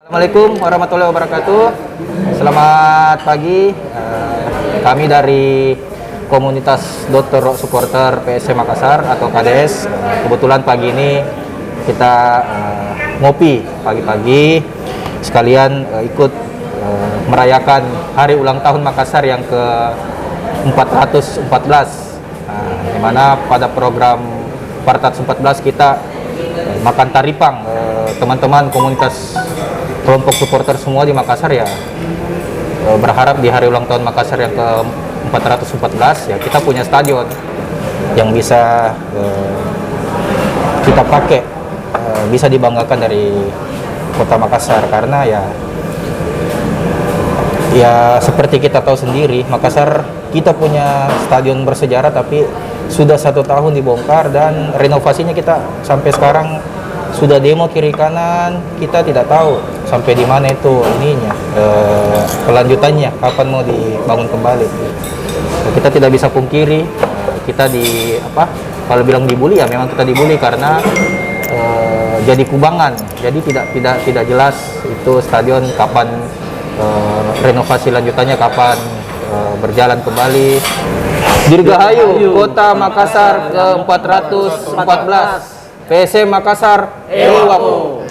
Assalamualaikum warahmatullahi wabarakatuh. Selamat pagi. Kami dari komunitas Dr. Rock Supporter PSM Makassar atau KDS. Kebetulan pagi ini kita ngopi pagi-pagi sekalian ikut merayakan hari ulang tahun Makassar yang ke-414. Di mana pada program 414 kita makan taripang, teman-teman komunitas kelompok supporter semua di Makassar ya berharap di hari ulang tahun Makassar yang ke-414 ya kita punya stadion yang bisa kita pakai, bisa dibanggakan dari kota Makassar, karena ya seperti kita tahu sendiri, Makassar kita punya stadion bersejarah tapi sudah 1 tahun dibongkar dan renovasinya kita sampai sekarang sudah demo kiri kanan, kita tidak tahu sampai di mana itu kelanjutannya, kapan mau dibangun kembali. Kita tidak bisa pungkiri kita kalau bilang dibully ya memang kita dibully karena jadi kubangan, jadi tidak jelas itu stadion kapan renovasi lanjutannya, kapan berjalan kembali. Dirgahayu Kota Makassar ke-414, PSM Makassar, Ewapo.